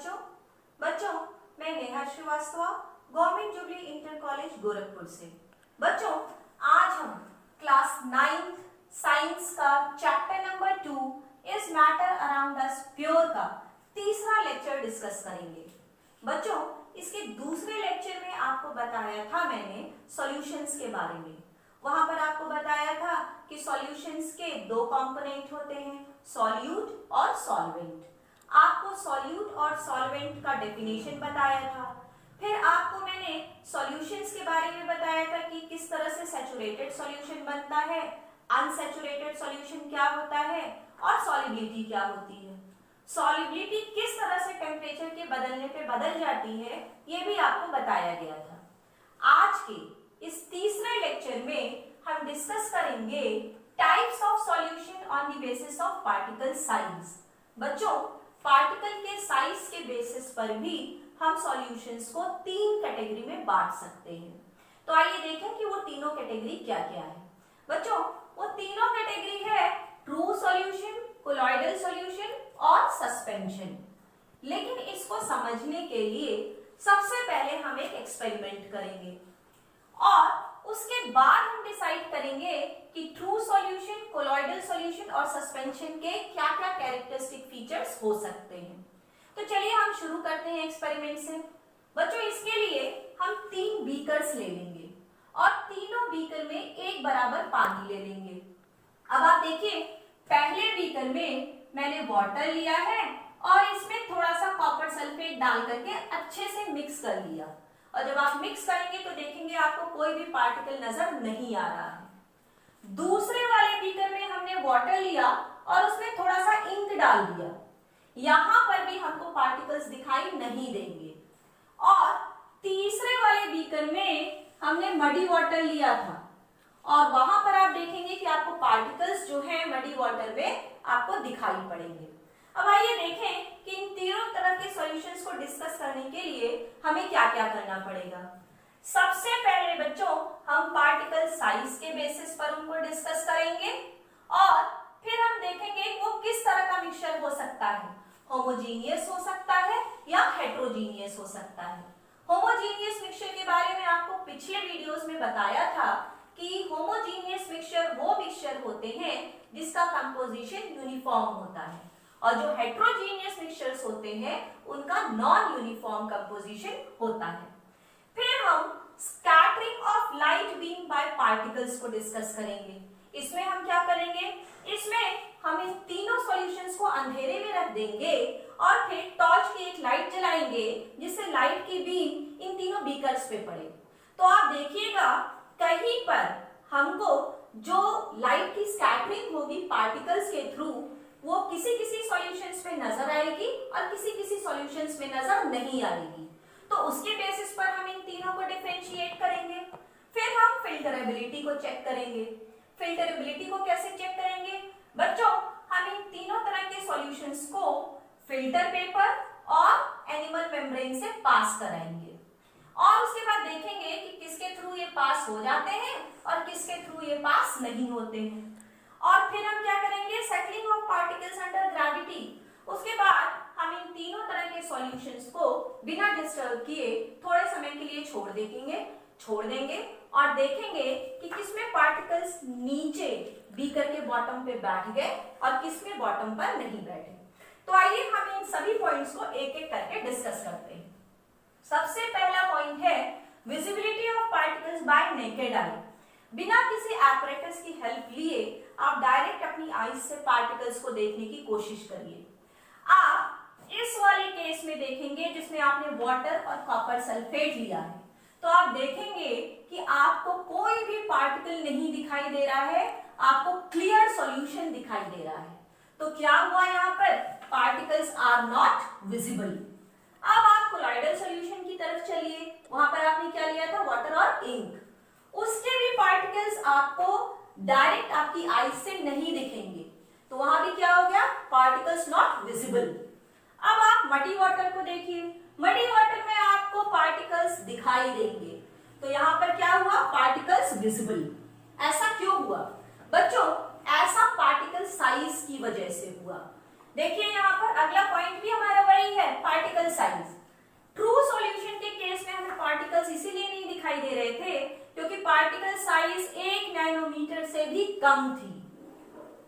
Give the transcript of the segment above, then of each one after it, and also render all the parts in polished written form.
बच्चों बच्चों मैं Neha Srivastava government Jubilee inter college Gorakhpur से। बच्चों आज हम क्लास 9th साइंस का chapter number 2 is matter around us pure का तीसरा लेक्चर डिस्कस करेंगे। बच्चों इसके दूसरे लेक्चर में आपको बताया था मैंने सॉल्यूशंस के बारे में। वहां पर आपको बताया था कि सॉल्यूशंस के दो कंपोनेंट होते हैं, सॉल्यूट और सॉल्वेंट। आपको सॉल्यूट और सॉल्वेंट का डेफिनेशन बताया था। फिर आपको मैंने सॉल्यूशंस के बारे में बताया था कि किस तरह से सैचुरेटेड सॉल्यूशन बनता है, अनसैचुरेटेड सॉल्यूशन क्या होता है और सॉल्युबिलिटी क्या होती है। सॉल्युबिलिटी किस तरह से टेम्परेचर के बदलने पे बदल जाती है ये भी आपको बताया गया था। आज के इस तीसरे लेक्चर में हम डिस्कस करेंगे types of solution on the basis of particle size. बच्चों पार्टिकल के साइज के बेसिस पर भी हम सॉल्यूशंस को तीन कैटेगरी में बांट सकते हैं। तो आइए देखें कि वो तीनों कैटेगरी क्या क्या है। बच्चों वो तीनों कैटेगरी है ट्रू सॉल्यूशन, कोलॉइडल सॉल्यूशन और सस्पेंशन। लेकिन इसको समझने के लिए सबसे पहले हम एक एक्सपेरिमेंट करेंगे और उसके बाद हम डिसाइड करेंगे कि ट्रू सॉल्यूशन, कोलॉइडल सॉल्यूशन और सस्पेंशन के क्या क्या कैरेक्टरिस्टिक फीचर्स हो सकते हैं। तो चलिए हम शुरू करते हैं एक्सपेरिमेंट से। बच्चों इसके लिए हम 3 बीकर्स ले लेंगे और तीनों बीकर में एक बराबर पानी ले लेंगे। अब आप देखिए पहले बीकर में मैंने वाटर लिया है और इसमें थोड़ा सा कॉपर सल्फेट डाल करके अच्छे से मिक्स कर लिया। और जब आप मिक्स करेंगे तो देखेंगे आपको कोई भी पार्टिकल नजर नहीं आ रहा है। दूसरे वाले बीकर में हमने वाटर लिया और उसमें थोड़ा सा इंक डाल दिया। यहां पर भी हमको पार्टिकल्स दिखाई नहीं देंगे। और तीसरे वाले बीकर में हमने मडी वाटर लिया था और वहां पर आप देखेंगे कि आपको पार्टिकल्स जो है मडी वाटर में आपको दिखाई पड़ेंगे। अब आइए देखें कि इन तीनों तरह के सॉल्यूशंस को डिस्कस करने के लिए हमें क्या क्या करना पड़ेगा। सबसे पहले बच्चों हम पार्टिकल साइज के बेसिस पर उनको डिस्कस करेंगे और फिर हम देखेंगे वो किस तरह का मिक्सचर हो सकता है, होमोजीनियस हो सकता है या हेट्रोजीनियस हो सकता है। होमोजीनियस मिक्सचर के बारे में आपको पिछले वीडियोस में बताया था कि होमोजीनियस मिक्सचर वो मिक्सचर होते हैं जिसका कंपोजिशन यूनिफॉर्म होता है और जो हेट्रोजीनियस मिक्सचर्स होते हैं उनका नॉन यूनिफॉर्म कंपोजिशन होता है। फिर हम scattering of light beam bye particles को डिस्कस करेंगे। इसमें हम क्या करेंगे, इसमें हम इन तीनों सॉल्यूशंस को अंधेरे में रख देंगे और फिर टॉर्च की एक लाइट जलाएंगे जिससे लाइट की बीम इन तीनों बीकर्स पे पड़े। तो आप देखिएगा कहीं पर हमको जो लाइट की स्कैटरिंग होगी पार्टिकल्स के थ्रू वो किसी किसी सॉल्यूशंस में नजर आएगी और किसी किसी सॉल्यूशंस में नजर नहीं आएगी। तो उसके बेसिस पर हम इन तीनों को डिफरेंशिएट करेंगे। फिर हम फिल्टरेबिलिटी को चेक करेंगे। फिल्टरेबिलिटी को कैसे चेक करेंगे बच्चों, हम इन तीनों तरह के सॉल्यूशंस को फिल्टर पेपर और एनिमल मेम्ब्रेन से पास कराएंगे और उसके बाद देखेंगे कि किसके थ्रू ये पास हो जाते हैं और किसके थ्रू ये पास नहीं होते हैं। और फिर हम क्या करेंगे, settling of particles under gravity. उसके बाद हम इन तीनों तरह के सॉल्यूशंस को बिना डिस्टर्ब किए थोड़े समय के लिए छोड़ देंगे और देखेंगे कि किसमें पार्टिकल्स नीचे बीकर के बॉटम पे बैठ गए और किसमें बॉटम पर नहीं बैठे। तो आइए हम इन सभी पॉइंट्स को एक एक करके डिस्कस करते हैं। सबसे पहला पॉइंट है visibility of particles bye naked eye. बिना किसी एपरेटस की हेल्प लिए आप डायरेक्ट अपनी आईज से पार्टिकल्स को देखने की कोशिश करिए। आप इस वाले केस में देखेंगे जिसमें आपने वाटर और कॉपर सल्फेट लिया है तो आप देखेंगे कि आपको कोई भी पार्टिकल नहीं दिखाई दे रहा है, आपको क्लियर सॉल्यूशन दिखाई दे रहा है। तो क्या हुआ यहाँ पर, पार्टिकल्स आर नॉट विजिबल। अब आप कोलॉइडल सॉल्यूशन की तरफ चलिए, वहां पर आपने क्या लिया था, वाटर और इंक। उसके भी पार्टिकल्स आपको डायरेक्ट आपकी आईज से नहीं दिखेंगे तो वहां भी क्या हो गया, पार्टिकल्स नॉट विजिबल। अब आप मडी वाटर को देखिए, मडी वाटर में आपको पार्टिकल्स दिखाई देंगे तो यहाँ पर क्या हुआ, पार्टिकल्स विजिबल। ऐसा क्यों हुआ बच्चों, ऐसा पार्टिकल साइज की वजह से हुआ। देखिए यहाँ पर अगला पॉइंट भी हमारा वही है, particle particle size. True solution के केस में हमें पार्टिकल्स इसीलिए नहीं दिखाई दे रहे थे क्योंकि पार्टिकल साइज 1 नैनोमीटर से भी कम थी।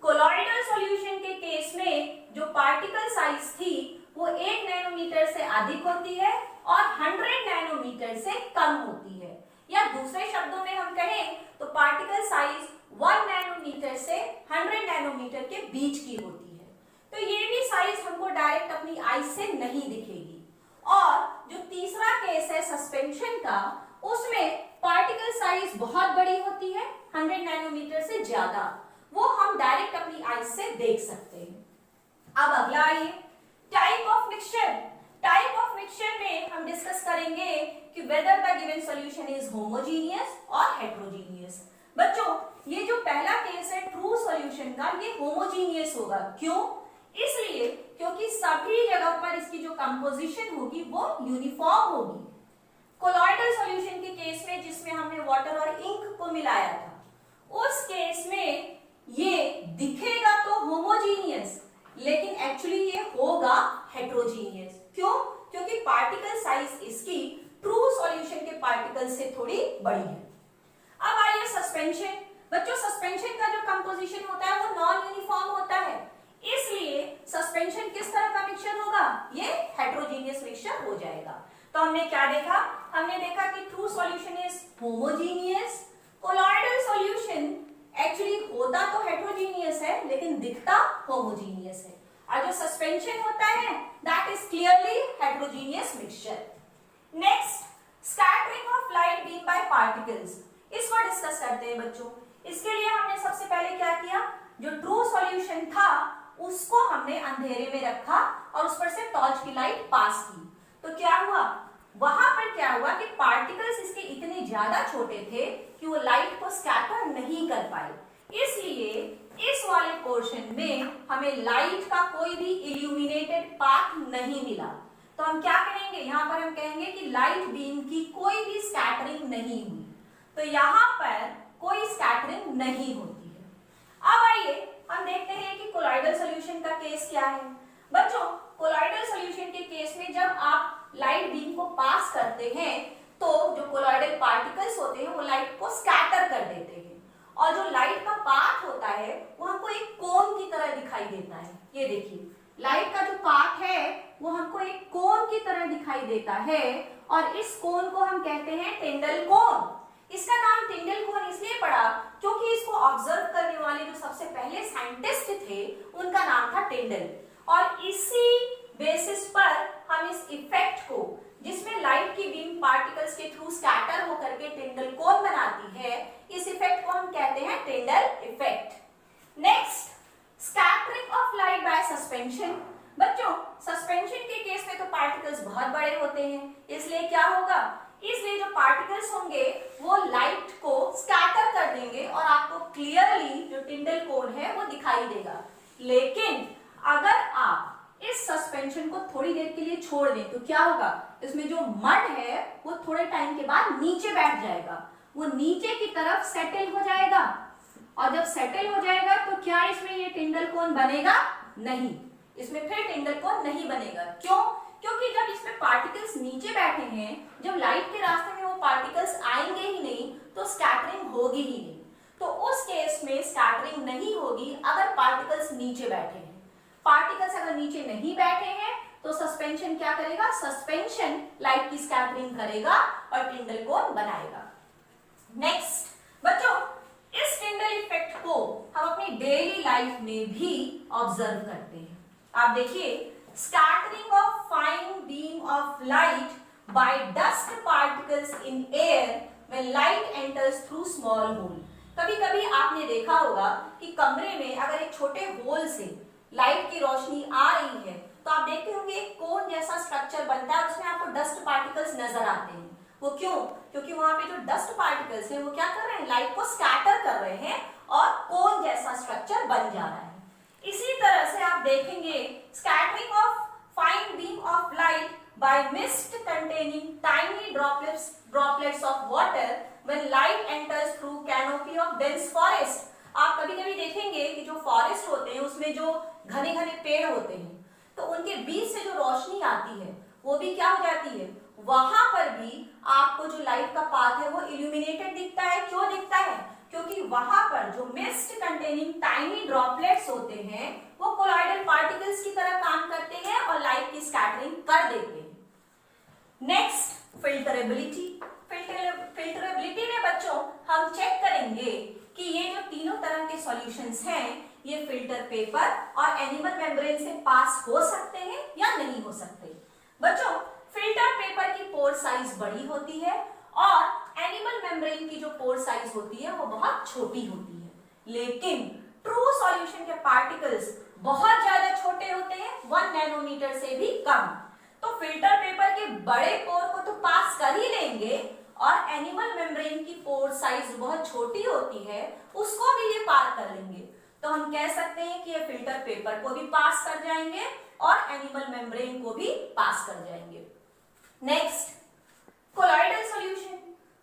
कोलॉइडल सॉल्यूशन के केस में जो पार्टिकल साइज थी वो 1 नैनोमीटर से अधिक होती है और 100 नैनोमीटर से कम होती है, या दूसरे शब्दों में हम कहें तो पार्टिकल साइज 1 नैनोमीटर से 100 नैनोमीटर के बीच की होती है। तो ये भी साइज हमको डायरेक्ट अपनी आई से नहीं दिखेगी। और जो तीसरा केस है सस्पेंशन का, उसमें पार्टिकल साइज बहुत बड़ी होती है, 100 नैनोमीटर से ज्यादा, वो हम डायरेक्ट अपनी आई से देख सकते हैं। अब अगला आइए, type of mixture. Type of mixture में हम डिस्कस करेंगे कि whether the given solution is homogeneous और हेट्रोजीनियस। बच्चों, ये जो पहला केस है ट्रू सॉल्यूशन का, ये होमोजीनियस होगा। क्यों? इसलिए क्योंकि सभी जगह पर इसकी जो कंपोजिशन होगी वो यूनिफॉर्म होगी। कोलॉइडल सॉल्यूशन के केस में जिसमें हमने वाटर और इंक को मिलाया था, उस केस में ये दिखेगा तो होमोजीनियस, लेकिन एक्चुअली ये होगा हेट्रोजीनियस। क्यों? क्योंकि पार्टिकल साइज इसकी ट्रू सॉल्यूशन के पार्टिकल से थोड़ी बड़ी है। अब आइए सस्पेंशन। बच्चों, सस्पेंशन का जो कंपोजिशन होता है वो नॉन यूनिफॉर्म होता है, इसलिए सस्पेंशन किस तरह का मिक्सचर होगा? ये हेट्रोजीनियस मिक्सचर हो जाएगा। तो हमने क्या देखा? हमने देखा कि true solution is homogeneous, colloidal solution actually होता तो हेट्रोजीनियस है लेकिन दिखता होमोजीनियस है, और जो सस्पेंशन होता है that is clearly heterogeneous mixture. Next, scattering of light beam bye particles, इसको डिस्कस करते हैं बच्चों। इसके लिए हमने सबसे पहले क्या किया, जो ट्रू सॉल्यूशन था उसको हमने अंधेरे में रखा और उस पर से टॉर्च की लाइट पास की। तो क्या हुआ, वहां पर क्या हुआ कि पार्टिकल्स इसके इतने ज्यादा छोटे थे कि वो लाइट को स्कैटर नहीं कर पाए, इसलिए इस वाले पोर्शन में हमें लाइट का कोई भी इल्यूमिनेटेड पाथ नहीं मिला। तो हम क्या कहेंगे, यहाँ पर हम कहेंगे कि लाइट बीम की कोई भी स्कैटरिंग नहीं हुई। तो यहाँ पर कोई स्कैटरिंग नहीं होती है। अब आइए हम देखते हैं कि कोलॉइडल सॉल्यूशन का केस क्या है। बच्चों, कोलॉइडल सॉल्यूशन के केस में जब आप लाइट बीम को पास करते हैं तो जो कोलॉइडल पार्टिकल्स होते हैं वो लाइट को स्कैटर कर देते हैं, और जो लाइट का पाथ होता है वो हमको एक कोन की तरह दिखाई देता है। ये देखिए, लाइट का जो पाथ है वो हमको एक कोन की तरह दिखाई देता है, और इस कोन को हम कहते हैं टिंडल कोन। इसका नाम टिंडल कोन इसलिए पड़ा क्योंकि इसको ऑब्जर्व करने वाले जो सबसे पहले साइंटिस्ट थे उनका नाम था टिंडल, और इसी बेसिस पर हम इस इफेक्ट को, जिसमें लाइट की बीम पार्टिकल्स के थ्रू स्कैटर होकर के टिंडल कोन बनाती है, इस इफेक्ट को हम कहते हैं Tyndall effect. Next, scattering of light by suspension. बच्चों, सस्पेंशन के केस में तो पार्टिकल्स बहुत बड़े होते हैं, इसलिए क्या होगा, इसलिए जो पार्टिकल्स होंगे वो लाइट को स्कैटर कर देंगे और आपको क्लियरली जो टिंडल कोन है वो दिखाई देगा। लेकिन अगर आप इस सस्पेंशन को थोड़ी देर के लिए छोड़ दें तो क्या होगा, इसमें जो मड है वो थोड़े टाइम के बाद नीचे बैठ जाएगा, वो नीचे की तरफ सेटल हो जाएगा, और जब सेटल हो जाएगा तो क्या इसमें ये टिंडल कोन बनेगा? नहीं, इसमें फिर टिंडल कोन नहीं बनेगा। क्यों? क्योंकि जब इसमें पार्टिकल्स नीचे बैठे हैं, जब लाइट के रास्ते में वो पार्टिकल्स आएंगे ही नहीं तो स्कैटरिंग होगी ही नहीं। तो उस केस में स्कैटरिंग नहीं होगी अगर पार्टिकल्स नीचे बैठे हैं। पार्टिकल्स अगर नीचे नहीं बैठे हैं तो सस्पेंशन क्या करेगा, सस्पेंशन लाइट की स्कैटरिंग करेगा और टिंडल कोन बनाएगा। नेक्स्ट बच्चों, इस टिंडल इफेक्ट को हम अपनी डेली लाइफ में भी ऑब्जर्व करते हैं। आप देखिए, scattering of fine beam of light by dust particles in air when light enters through small hole। कभी-कभी आपने देखा होगा कि कमरे में अगर एक छोटे होल से लाइट की रोशनी आ रही है तो आप देखते होंगे एक कोन जैसा स्ट्रक्चर बनता है, उसमें आपको डस्ट पार्टिकल्स नजर आते हैं। वो क्यों? क्योंकि वहां पे जो डस्ट पार्टिकल्स हैं वो क्या कर रहे हैं, लाइट को स्कैटर कर रहे हैं और कोन जैसा स्ट्रक्चर बन जा रहा है। इसी तरह से आप देखेंगे scattering of fine beam of light by mist containing tiny droplets of water when light enters through canopy of dense forest. आप कभी-कभी देखेंगे कि जो फॉरेस्ट होते हैं उसमें जो घने-घने पेड़ होते हैं तो उनके बीच से जो रोशनी आती है वो भी क्या हो जाती है, वहां पर भी आपको जो लाइट का पाथ है वो इल्यूमिनेटेड दिखता है। क्यों दिखता है? क्योंकि वहां पर जो मिस्ट कंटेनिंग टाइनी ड्रॉपलेट्स होते हैं वो कोलॉइडल पार्टिकल्स की तरह काम करते हैं और लाइट की स्कैटरिंग कर देते हैं। नेक्स्ट, फिल्टरेबिलिटी। फिल्टरेबिलिटी में बच्चों हम चेक करेंगे कि ये जो तीनों तरह के सॉल्यूशंस हैं ये फिल्टर पेपर और एनिमल मेम्ब्रेन से पास हो सकते हैं या नहीं हो सकते। बच्चों, फिल्टर पेपर की पोर साइज बड़ी होती है और एनिमल मेम्ब्रेन की जो पोर साइज होती है वो बहुत छोटी होती है, लेकिन ट्रू सॉल्यूशन के पार्टिकल्स बहुत ज्यादा छोटे होते हैं, 1 नैनोमीटर से भी कम। तो फिल्टर पेपर के बड़े पोर को तो पास कर ही लेंगे और एनिमल मेम्ब्रेन की पोर साइज बहुत छोटी होती है उसको भी ये पार कर लेंगे। तो हम कह सकते हैं कि ये फिल्टर पेपर को भी पास कर जाएंगे और एनिमल मेम्ब्रेन को भी पास कर जाएंगे। Next, colloidal solution.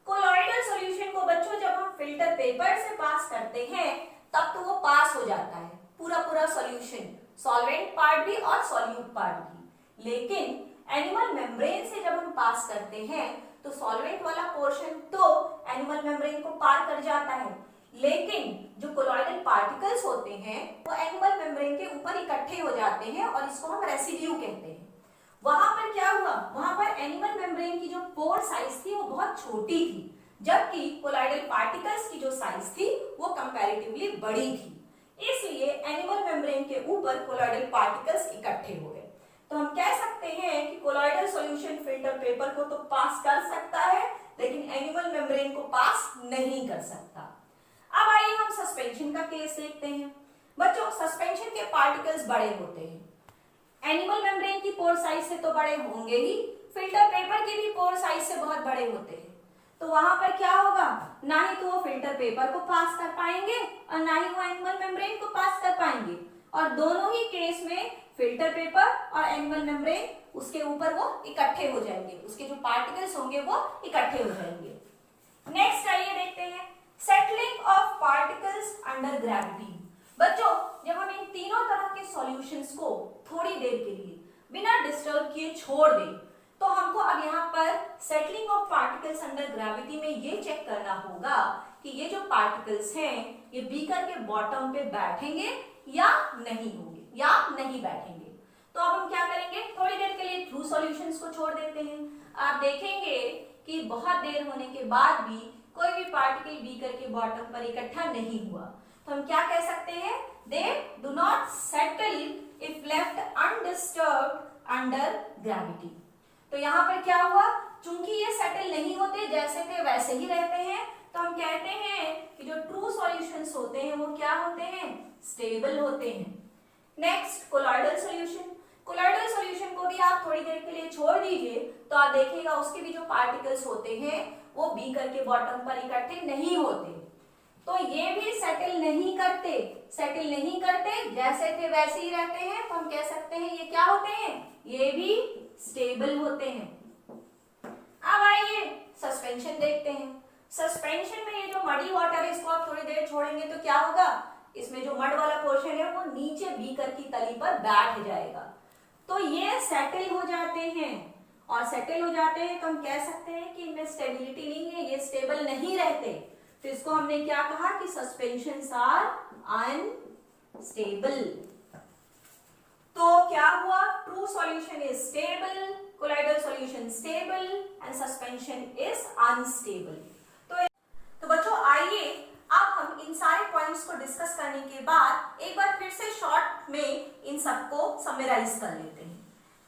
Colloidal solution को बच्चों जब हम फिल्टर पेपर से पास करते हैं तब तो वो पास हो जाता है पूरा सॉल्यूशन, सॉल्वेंट पार्ट भी और सॉल्यूट पार्ट भी। लेकिन एनिमल मेम्ब्रेन से जब हम पास करते हैं तो सॉल्वेंट वाला पोर्शन तो एनिमल मेम्ब्रेन को पार कर जाता है, लेकिन जो कोलॉइडल पार्टिकल्स होते हैं वो एनिमल मेम्ब्रेन के ऊपर इकट्ठे हो जाते हैं और इसको हम रेसिड्यू कहते हैं। वहां पर क्या हुआ, वहां पर एनिमल मेम्ब्रेन की जो पोर साइज थी वो बहुत छोटी थी, जबकि कोलॉइडल पार्टिकल्स की जो साइज थी वो कंपैरेटिवली बड़ी थी। इसलिए एनिमल मेम्ब्रेन के ऊपर कोलॉइडल पार्टिकल्स इकट्ठे हो गए। तो हम कह सकते हैं कि कोलॉइडल सॉल्यूशन फिल्टर पेपर को तो पास कर सकता है लेकिन एनिमल मेम्ब्रेन को पास नहीं कर सकता। अब आइए हम सस्पेंशन का केस देखते हैं। बच्चों, सस्पेंशन के पार्टिकल्स बड़े होते हैं, एनिमल मेम्ब्रेन की पोर साइज से तो बड़े होंगे ही, फिल्टर पेपर के भी पोर साइज से बहुत बड़े होते हैं। तो वहां पर क्या होगा, ना ही तो वो फिल्टर पेपर को पास कर पाएंगे और ना ही वो एनिमल मेम्ब्रेन को पास कर पाएंगे, और दोनों ही केस में फिल्टर पेपर और एनिमल मेम्ब्रेन उसके ऊपर वो इकट्ठे हो जाएंगे, उसके जो पार्टिकल्स होंगे वो इकट्ठे हो जाएंगे। नेक्स्ट आइए देखते हैं settling of particles under gravity. बच्चों, जब हम इन तीनों तरह के सॉल्यूशंस को थोड़ी देर के लिए बिना डिस्टर्ब किए छोड़ दें तो हमको अब यहाँ पर settling of particles under gravity में ये चेक करना होगा कि ये जो पार्टिकल्स हैं ये बीकर के बॉटम पे बैठेंगे या नहीं होंगे या नहीं बैठेंगे। तो अब हम क्या करेंगे, थोड़ी देर के लिए थ्रू सॉल्यूशंस को छोड़ देते हैं। आप देखेंगे कि बहुत देर होने के बाद भी कोई भी पार्टिकल बीकर के बॉटम पर इकट्ठा नहीं हुआ। तो हम क्या कह सकते हैं, they do not settle if left undisturbed under gravity. तो यहाँ पर क्या हुआ, चूंकि ये सेटल नहीं होते, जैसे थे वैसे ही रहते हैं, तो हम कहते हैं कि जो ट्रू सॉल्यूशंस होते हैं वो क्या होते हैं, स्टेबल होते हैं। Next, colloidal solution. Colloidal solution को भी आप थोड़ी देर के लिए छोड़ दीजिए तो आप देखिएगा उसके भी जो पार्टिकल्स होते हैं वो बीकर के बॉटम पर इकट्ठे नहीं होते, तो ये भी सेटल नहीं करते, जैसे थे वैसे ही रहते हैं। तो हम कह सकते हैं ये क्या होते हैं, ये भी स्टेबल होते हैं। अब आइए सस्पेंशन देखते हैं। सस्पेंशन में ये जो मडी वाटर है इसको आप थोड़ी देर छोड़ेंगे तो क्या होगा, इसमें जो मड वाला पोर्शन है वो नीचे बीकर की तली पर बैठ जाएगा, तो ये सेटल हो जाते हैं। और सेटल हो जाते हैं तो हम कह सकते हैं कि इनमें स्टेबिलिटी नहीं है, ये स्टेबल नहीं रहते। तो इसको हमने क्या कहा कि सस्पेंशंस आर अनस्टेबल। तो क्या हुआ, true solution is stable, colloidal solution stable and suspension is unstable. तो बच्चों आइए अब हम इन सारे पॉइंट्स को डिस्कस करने के बाद एक बार फिर से शॉर्ट में इन सबको समराइज कर लेते हैं।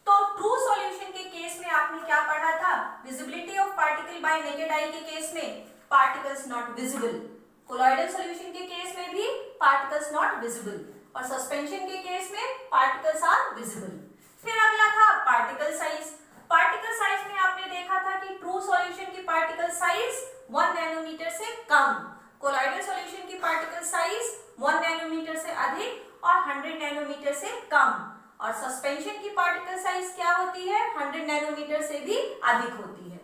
तो ट्रू सॉल्यूशन के केस में आपने क्या पढ़ा था, visibility of particle by naked eye के केस में particles not visible, colloidal solution के केस में भी पार्टिकल्स नॉट विजिबल, और सस्पेंशन के केस में पार्टिकल्स आर विजिबल। फिर अगला था पार्टिकल साइज। पार्टिकल साइज में आपने देखा था कि ट्रू सॉल्यूशन की पार्टिकल साइज 1 नैनोमीटर से कम, कोलॉइडल सॉल्यूशन की पार्टिकल साइज 1 नैनोमीटर से अधिक और 100 नैनोमीटर से कम, और सस्पेंशन की पार्टिकल साइज क्या होती है, 100 नैनोमीटर से भी अधिक होती है।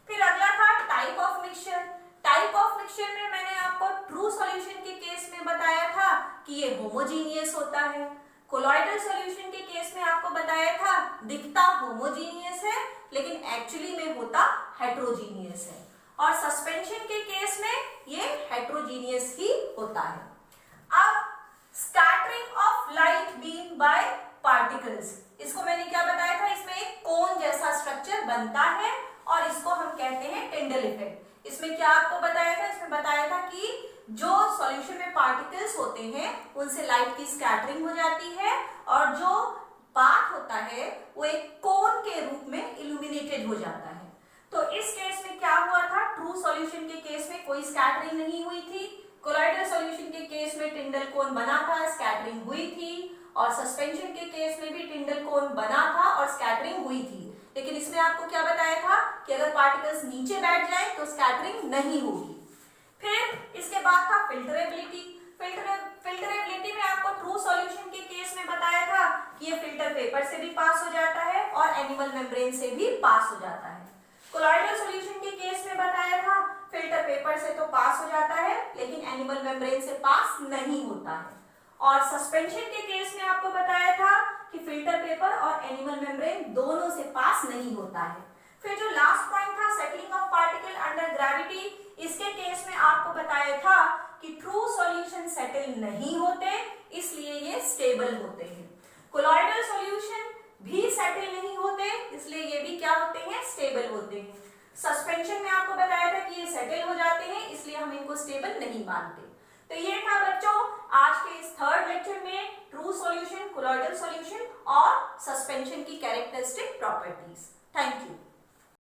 फिर अगला था type of mixture. Type of mixture में मैंने आपको ट्रू सॉल्यूशन के केस में बताया था कि ये होमोजीनियस होता है, कोलॉइडल सॉल्यूशन के केस में आपको बताया था दिखता होमोजीनियस है लेकिन एक्चुअली में होता हेट्रोजीनियस है, और सस्पेंशन के केस में ये हेट्रोजीनियस ही होता है। अब scattering of light beam bye particles, इसको मैंने क्या बताया था, इसमें एक कोन जैसा स्ट्रक्चर बनता है और इसको हम कहते हैं टिंडल इफेक्ट। इसमें क्या आपको बताया था, इसमें बताया था कि जो सॉल्यूशन में पार्टिकल्स होते हैं उनसे लाइट की स्कैटरिंग हो जाती है और जो पाथ होता है वो एक कोन के रूप में इल्यूमिनेटेड हो जाता है। तो इस केस में क्या हुआ था, ट्रू सॉल्यूशन के केस में कोई स्कैटरिंग नहीं हुई थी, कोलॉइडल सॉल्यूशन के केस में टिंडल कोन बना था, स्कैटरिंग हुई थी, और सस्पेंशन के केस में भी टिंडल कोन बना था और स्कैटरिंग हुई थी। लेकिन इसमें आपको क्या बताया था कि अगर पार्टिकल्स नीचे बैठ जाए तो स्कैटरिंग नहीं होगी। फिर इसके बाद था फिल्टरेबिलिटी। फिल्टरेबिलिटी में आपको ट्रू सॉल्यूशन के केस में बताया था कि ये फिल्टर पेपर से भी पास हो जाता है और एनिमल मेम्ब्रेन से भी पास हो जाता है। कोलॉइडल सॉल्यूशन के केस में बताया था फिल्टर पेपर से तो पास हो जाता है लेकिन एनिमल मेम्ब्रेन से पास नहीं होता है। और सस्पेंशन के केस में आपको बताया था कि फिल्टर पेपर और एनिमल मेम्ब्रेन दोनों से पास नहीं होता है। फिर जो लास्ट पॉइंट था settling of particle under gravity, इसके केस में आपको बताया था कि ट्रू सॉल्यूशन सेटल नहीं होते इसलिए ये स्टेबल होते हैं। कोलॉइडल सॉल्यूशन भी सेटल नहीं होते इसलिए ये भी क्या होते हैं, स्टेबल होते हैं। सस्पेंशन में आपको बताया था कि ये सेटल हो जाते हैं इसलिए हम इनको स्टेबल नहीं मानते। तो ये था बच्चों आज के इस थर्ड लेक्चर में ट्रू सॉल्यूशन, कोलॉइडल सॉल्यूशन और सस्पेंशन की कैरेक्टरिस्टिक प्रॉपर्टीज। Thank you.